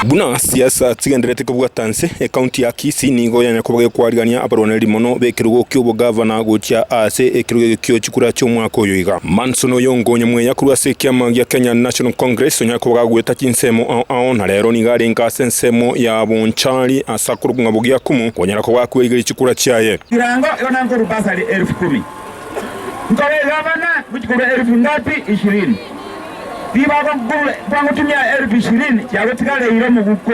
Buna siasa tsigenderete kubwatanse county ya Kisii nigo yanya kubage kwarigania abaroneri mono bekirugo kyobo governor gocha ase ekirugo kyo chikura cyo mwako yoiga Manson Oyongo nyamwe yakuru ase kyama ya Kenya National Congress onya kubaga gweta kinsemo na rero ni gari nkasensemo ya bonchali asakurugunga bugia kumu konyara ko bakwegera chikura cyaye Irango yona ngo rubasali 10,000 Ntowe gavana bukikura 1000 ngapi 20 Bibaga ngule bangutumya 2020 yawe tikale iro muguko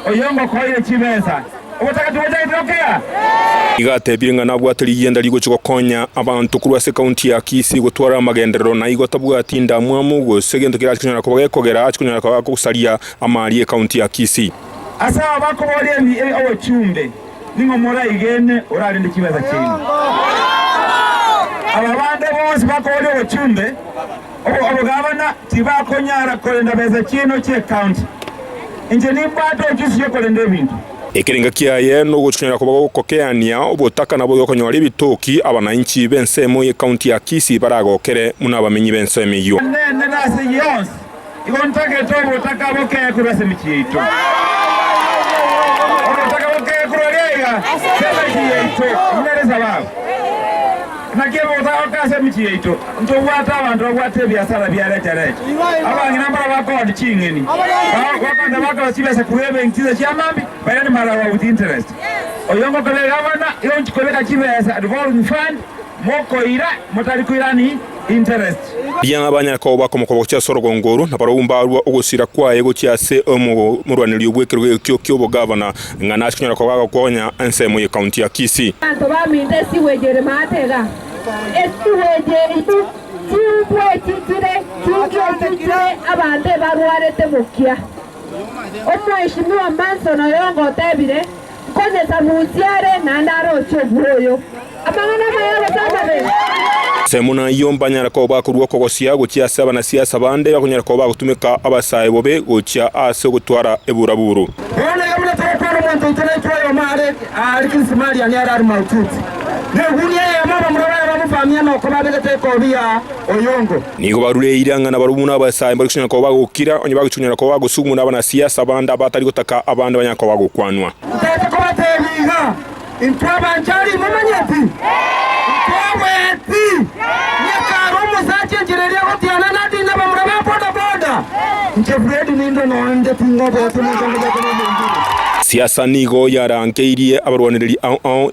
Oyongo koire chibesa obutaka tuwajairokeya igate biringa nabwatari yenda ligo chikokonya abantu kuru ase county ya Kisii gutwara amagenderero na igo tabwatinda mwamugo segendo kirachikunyara ko bagekogera achikunyara ko gusaria amari county ya Kisii asa bakobore abo chumbe ningo mora igene orarinde chibesa cyane ababande bose bakobore abo chumbe abo gavana tibakonyara kolenda beza kino cye county inje nimbato kisiye kolenda ebintu ekiringa kiaye no guchunyara kubago gukokeania obutaka nabo yokonyora ibitoki abananchi bensemo ye county ya Kisii baragokere muna bamenyi bensemo yo nene nase yons igontake to obutaka boke kurase michito obutaka boke kurega sema chito ndereza babo nakero utaka michito ntobwata abantu obwate byasara byarete abangi nambara bakodi chingeni bakanda bakaba sibese kurebe nkize cyamambi bayani mara with interest Oyongo kale gavana iyo nchikoleka kibesa advolving fund moko ira motari kuirani interest bien abanya ko bakomoka cya sorogongoro nabarumba ugusira kwaye go cyase murwaniri ubwekero kyo bo gavana ngana chinyara ko bagokonya ensemo ye county ya Kisii bantu baminde siwegere matega esiwegere itu Chukwe abande barwarete mukia Omweshimiwa Manson Oyongo tebire koneza muziare na ndaro chobuyo amangana mayabo tababe semuna yombanyara ko bakurwa ko gosiya gukiya saba na siasa bande bakunyara ko bagutumika abasaye bobe gukiya ase gutwara eburaburu bona yamuna tokoro muntu tretwayo mare Kisii mali ani ari maututi Negunia ya mama murabaya bamufamia no kobabegete ko bia Oyongo nigo barure iranga na barumuna abasaye barikunyara ko bagukira onye bagucunyara ko bagusugumuna abana siasa banda batari gutaka abande banyako bagukwanwa ndete ko batebiga intwaba njari mumanyati intwabeti nyakaro muzachenjereria gotiana nadi na bamurabaya boda njefredi nindo no ende tingobo tumungo siasa nigo yarangeirie abarwaniriri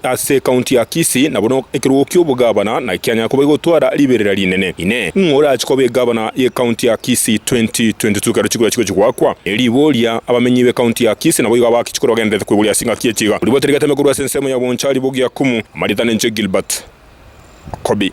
ase county ya Kisii nabono ekirugo ky'obugabana na Kenya ko begotwara liberera linene ine ngora chikobe gabana ye county ya Kisii 2022 karo chikura chikwa elibolia abamenyi be county ya Kisii nabo yiga bakichikoro gendete kwebulia singa kiechiga uliboterigate mekuru asensemo ya bonchali bogia kumu maritane nche Gilbert Kobi